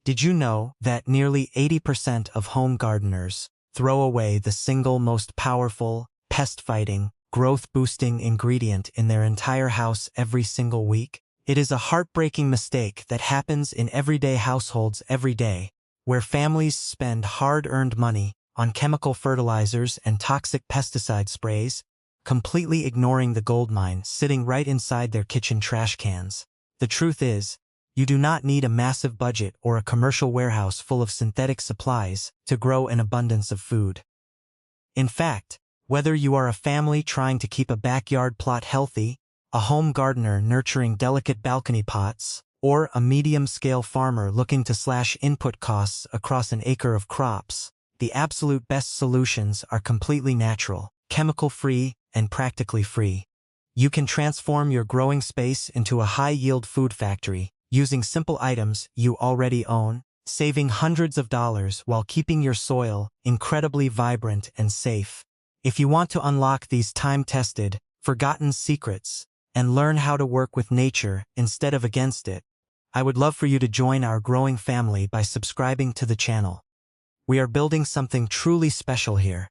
Did you know that nearly 80% of home gardeners throw away the single most powerful, pest-fighting, growth-boosting ingredient in their entire house every single week? It is a heartbreaking mistake that happens in everyday households every day, where families spend hard-earned money on chemical fertilizers and toxic pesticide sprays, completely ignoring the goldmine sitting right inside their kitchen trash cans. The truth is, you do not need a massive budget or a commercial warehouse full of synthetic supplies to grow an abundance of food. In fact, whether you are a family trying to keep a backyard plot healthy, a home gardener nurturing delicate balcony pots, or a medium-scale farmer looking to slash input costs across an acre of crops, the absolute best solutions are completely natural, chemical-free, and practically free. You can transform your growing space into a high-yield food factory using simple items you already own, saving hundreds of dollars while keeping your soil incredibly vibrant and safe. If you want to unlock these time-tested, forgotten secrets and learn how to work with nature instead of against it, I would love for you to join our growing family by subscribing to the channel. We are building something truly special here,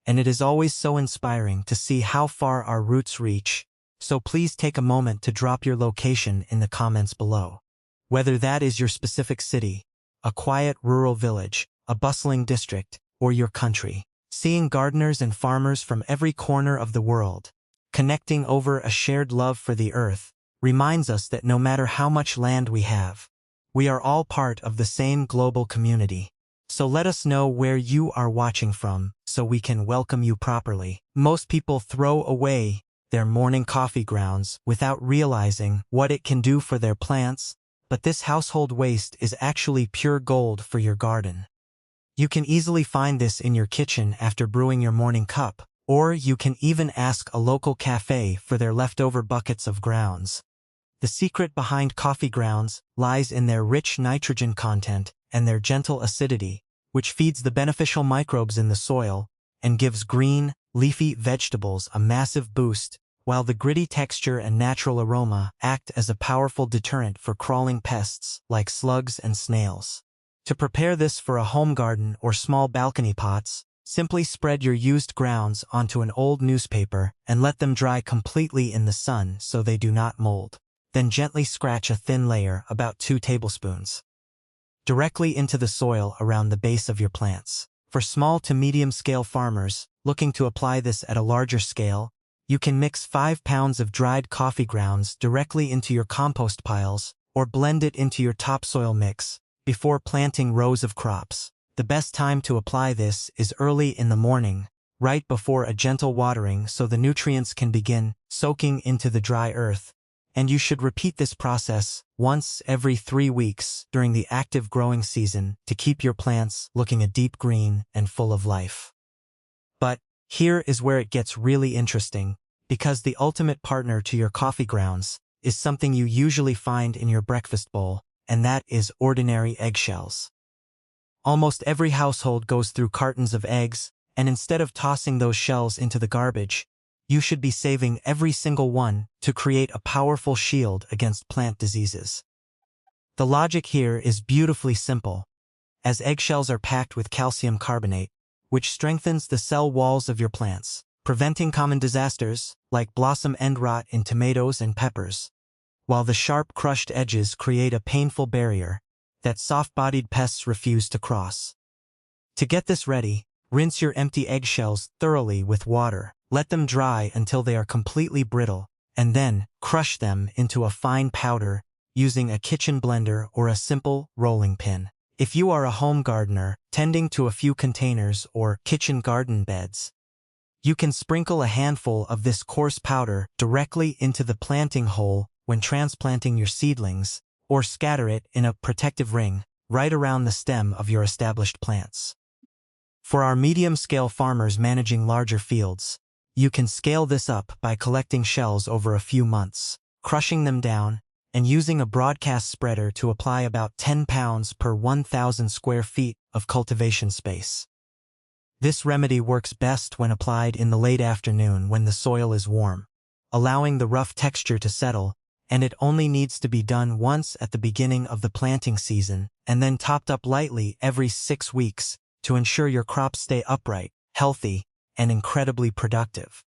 and it is always so inspiring to see how far our roots reach, so please take a moment to drop your location in the comments below. Whether that is your specific city, a quiet rural village, a bustling district, or your country, seeing gardeners and farmers from every corner of the world, connecting over a shared love for the earth, reminds us that no matter how much land we have, we are all part of the same global community. So let us know where you are watching from so we can welcome you properly. Most people throw away their morning coffee grounds without realizing what it can do for their plants, but this household waste is actually pure gold for your garden. You can easily find this in your kitchen after brewing your morning cup, or you can even ask a local cafe for their leftover buckets of grounds. The secret behind coffee grounds lies in their rich nitrogen content and their gentle acidity, which feeds the beneficial microbes in the soil and gives green, leafy vegetables a massive boost, while the gritty texture and natural aroma act as a powerful deterrent for crawling pests like slugs and snails. To prepare this for a home garden or small balcony pots, simply spread your used grounds onto an old newspaper and let them dry completely in the sun so they do not mold. Then gently scratch a thin layer, about 2 tablespoons, directly into the soil around the base of your plants. For small to medium-scale farmers looking to apply this at a larger scale, you can mix 5 pounds of dried coffee grounds directly into your compost piles or blend it into your topsoil mix before planting rows of crops. The best time to apply this is early in the morning, right before a gentle watering so the nutrients can begin soaking into the dry earth, and you should repeat this process once every 3 weeks during the active growing season to keep your plants looking a deep green and full of life. But here is where it gets really interesting, because the ultimate partner to your coffee grounds is something you usually find in your breakfast bowl, and that is ordinary eggshells. Almost every household goes through cartons of eggs, and instead of tossing those shells into the garbage, you should be saving every single one to create a powerful shield against plant diseases. The logic here is beautifully simple, as eggshells are packed with calcium carbonate, which strengthens the cell walls of your plants, preventing common disasters like blossom end rot in tomatoes and peppers, while the sharp crushed edges create a painful barrier that soft-bodied pests refuse to cross. To get this ready, rinse your empty eggshells thoroughly with water. Let them dry until they are completely brittle, and then crush them into a fine powder using a kitchen blender or a simple rolling pin. If you are a home gardener tending to a few containers or kitchen garden beds, you can sprinkle a handful of this coarse powder directly into the planting hole when transplanting your seedlings, or scatter it in a protective ring right around the stem of your established plants. For our medium-scale farmers managing larger fields, you can scale this up by collecting shells over a few months, crushing them down, and using a broadcast spreader to apply about 10 pounds per 1,000 square feet of cultivation space. This remedy works best when applied in the late afternoon when the soil is warm, allowing the rough texture to settle and it only needs to be done once at the beginning of the planting season, and then topped up lightly every 6 weeks to ensure your crops stay upright, healthy, and incredibly productive.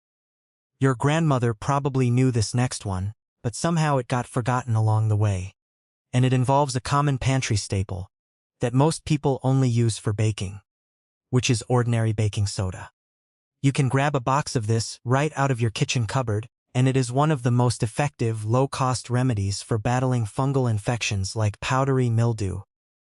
Your grandmother probably knew this next one, but somehow it got forgotten along the way. And it involves a common pantry staple that most people only use for baking, which is ordinary baking soda. You can grab a box of this right out of your kitchen cupboard, and it is one of the most effective, low-cost remedies for battling fungal infections like powdery mildew,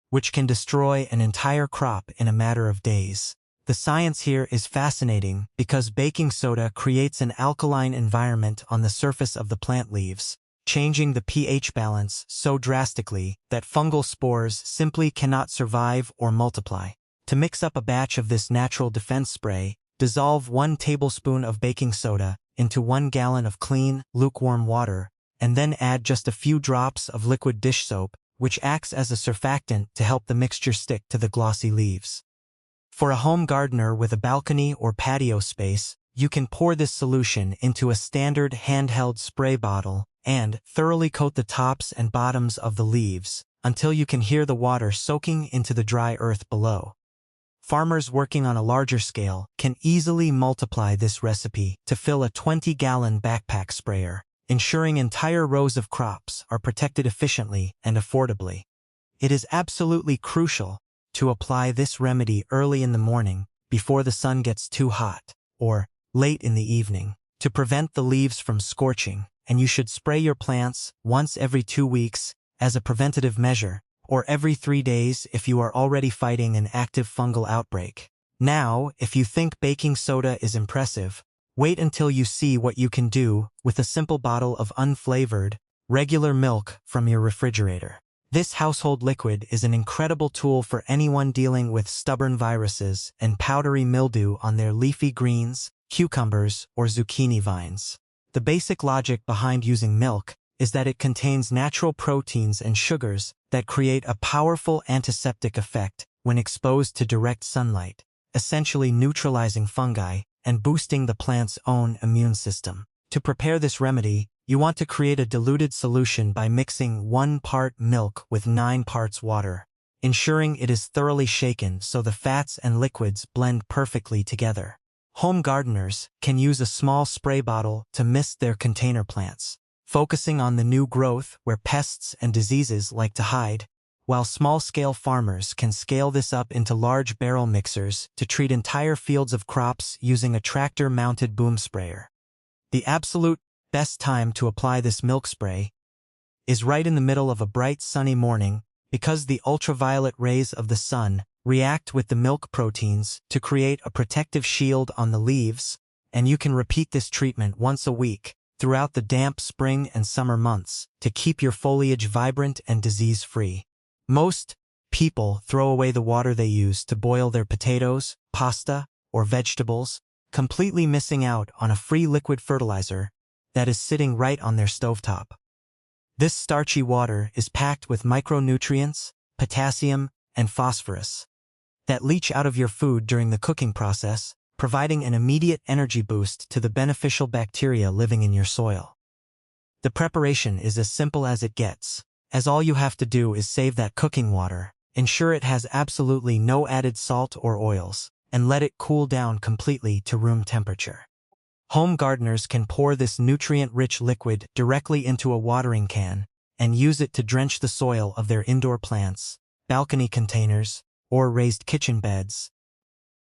which can destroy an entire crop in a matter of days. The science here is fascinating because baking soda creates an alkaline environment on the surface of the plant leaves, changing the pH balance so drastically that fungal spores simply cannot survive or multiply. To mix up a batch of this natural defense spray, dissolve 1 tablespoon of baking soda into 1 gallon of clean, lukewarm water, and then add just a few drops of liquid dish soap, which acts as a surfactant to help the mixture stick to the glossy leaves. For a home gardener with a balcony or patio space, you can pour this solution into a standard handheld spray bottle and thoroughly coat the tops and bottoms of the leaves until you can hear the water soaking into the dry earth below. Farmers working on a larger scale can easily multiply this recipe to fill a 20-gallon backpack sprayer, ensuring entire rows of crops are protected efficiently and affordably. It is absolutely crucial to apply this remedy early in the morning before the sun gets too hot, or late in the evening, to prevent the leaves from scorching, and you should spray your plants once every 2 weeks as a preventative measure, or every 3 days if you are already fighting an active fungal outbreak. Now, if you think baking soda is impressive, wait until you see what you can do with a simple bottle of unflavored, regular milk from your refrigerator. This household liquid is an incredible tool for anyone dealing with stubborn viruses and powdery mildew on their leafy greens, cucumbers, or zucchini vines. The basic logic behind using milk is that it contains natural proteins and sugars that create a powerful antiseptic effect when exposed to direct sunlight, essentially neutralizing fungi and boosting the plant's own immune system. To prepare this remedy, you want to create a diluted solution by mixing 1 part milk with 9 parts water, ensuring it is thoroughly shaken so the fats and liquids blend perfectly together. Home gardeners can use a small spray bottle to mist their container plants, focusing on the new growth where pests and diseases like to hide, while small-scale farmers can scale this up into large barrel mixers to treat entire fields of crops using a tractor-mounted boom sprayer. The absolute best time to apply this milk spray is right in the middle of a bright sunny morning because the ultraviolet rays of the sun react with the milk proteins to create a protective shield on the leaves, and you can repeat this treatment once a week throughout the damp spring and summer months to keep your foliage vibrant and disease-free. Most people throw away the water they use to boil their potatoes, pasta, or vegetables, completely missing out on a free liquid fertilizer that is sitting right on their stovetop. This starchy water is packed with micronutrients, potassium, and phosphorus that leach out of your food during the cooking process, providing an immediate energy boost to the beneficial bacteria living in your soil. The preparation is as simple as it gets, as all you have to do is save that cooking water, ensure it has absolutely no added salt or oils, and let it cool down completely to room temperature. Home gardeners can pour this nutrient-rich liquid directly into a watering can and use it to drench the soil of their indoor plants, balcony containers, or raised kitchen beds,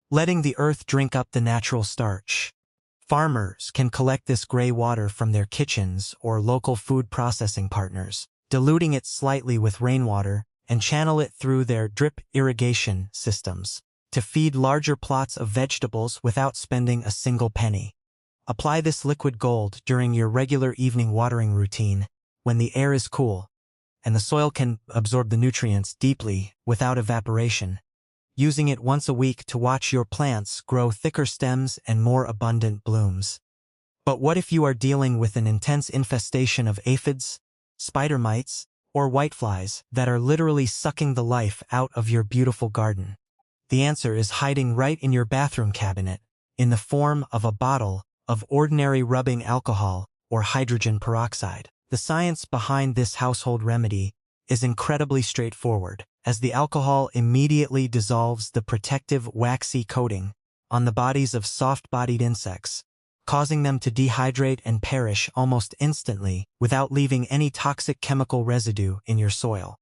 letting the earth drink up the natural starch. Farmers can collect this gray water from their kitchens or local food processing partners, diluting it slightly with rainwater and channel it through their drip irrigation systems to feed larger plots of vegetables without spending a single penny. Apply this liquid gold during your regular evening watering routine when the air is cool and the soil can absorb the nutrients deeply without evaporation, using it once a week to watch your plants grow thicker stems and more abundant blooms. But what if you are dealing with an intense infestation of aphids, spider mites, or whiteflies that are literally sucking the life out of your beautiful garden? The answer is hiding right in your bathroom cabinet, in the form of a bottle of ordinary rubbing alcohol or hydrogen peroxide. The science behind this household remedy is incredibly straightforward, as the alcohol immediately dissolves the protective waxy coating on the bodies of soft-bodied insects, causing them to dehydrate and perish almost instantly without leaving any toxic chemical residue in your soil.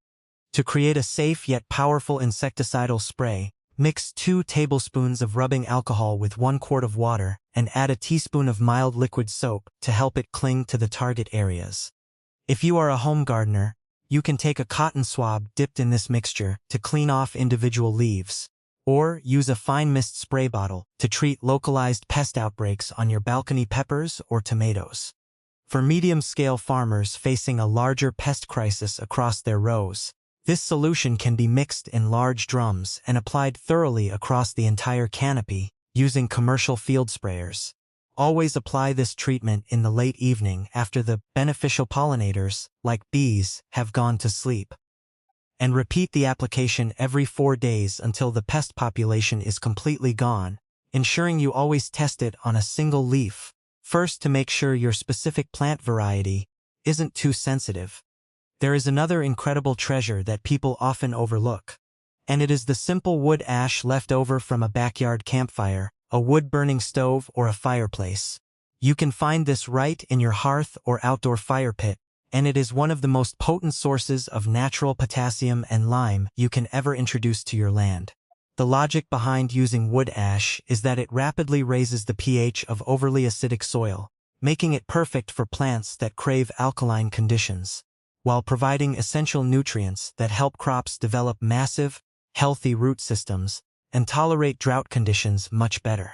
To create a safe yet powerful insecticidal spray, mix 2 tablespoons of rubbing alcohol with 1 quart of water and add a teaspoon of mild liquid soap to help it cling to the target areas. If you are a home gardener, you can take a cotton swab dipped in this mixture to clean off individual leaves, or use a fine mist spray bottle to treat localized pest outbreaks on your balcony peppers or tomatoes. For medium-scale farmers facing a larger pest crisis across their rows, this solution can be mixed in large drums and applied thoroughly across the entire canopy using commercial field sprayers. Always apply this treatment in the late evening after the beneficial pollinators, like bees, have gone to sleep. And repeat the application every 4 days until the pest population is completely gone, ensuring you always test it on a single leaf, first to make sure your specific plant variety isn't too sensitive. There is another incredible treasure that people often overlook, and it is the simple wood ash left over from a backyard campfire, a wood-burning stove, or a fireplace. You can find this right in your hearth or outdoor fire pit, and it is one of the most potent sources of natural potassium and lime you can ever introduce to your land. The logic behind using wood ash is that it rapidly raises the pH of overly acidic soil, making it perfect for plants that crave alkaline conditions, while providing essential nutrients that help crops develop massive, healthy root systems and tolerate drought conditions much better.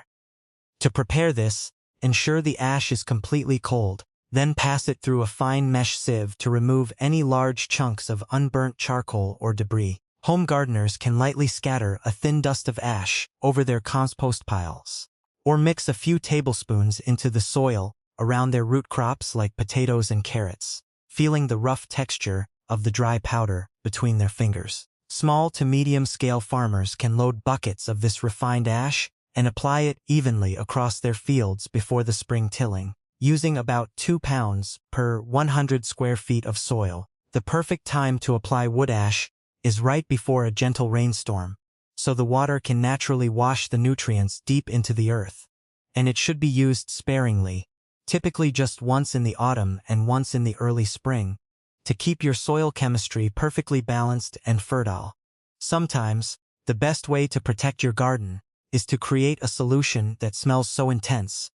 To prepare this, ensure the ash is completely cold, then pass it through a fine mesh sieve to remove any large chunks of unburnt charcoal or debris. Home gardeners can lightly scatter a thin dust of ash over their compost piles, or mix a few tablespoons into the soil around their root crops like potatoes and carrots, feeling the rough texture of the dry powder between their fingers. Small to medium-scale farmers can load buckets of this refined ash and apply it evenly across their fields before the spring tilling, using about 2 pounds per 100 square feet of soil. The perfect time to apply wood ash is right before a gentle rainstorm, so the water can naturally wash the nutrients deep into the earth. And it should be used sparingly, typically just once in the autumn and once in the early spring, to keep your soil chemistry perfectly balanced and fertile. Sometimes, the best way to protect your garden is to create a solution that smells so intense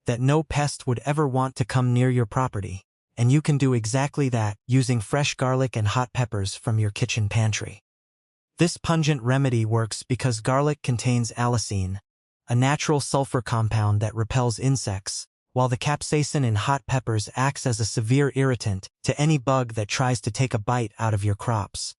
that no pest would ever want to come near your property, and you can do exactly that using fresh garlic and hot peppers from your kitchen pantry. This pungent remedy works because garlic contains allicin, a natural sulfur compound that repels insects, while the capsaicin in hot peppers acts as a severe irritant to any bug that tries to take a bite out of your crops.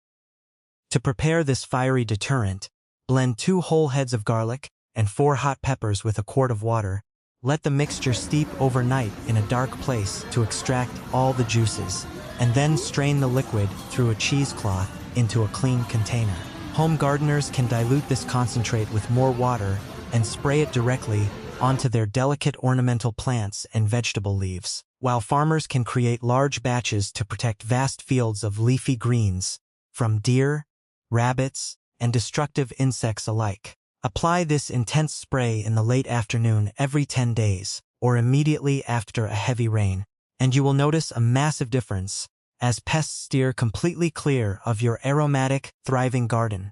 To prepare this fiery deterrent, blend 2 whole heads of garlic and 4 hot peppers with a quart of water. Let the mixture steep overnight in a dark place to extract all the juices, and then strain the liquid through a cheesecloth into a clean container. Home gardeners can dilute this concentrate with more water and spray it directly onto their delicate ornamental plants and vegetable leaves, while farmers can create large batches to protect vast fields of leafy greens from deer, rabbits, and destructive insects alike. Apply this intense spray in the late afternoon every 10 days, or immediately after a heavy rain, and you will notice a massive difference as pests steer completely clear of your aromatic, thriving garden.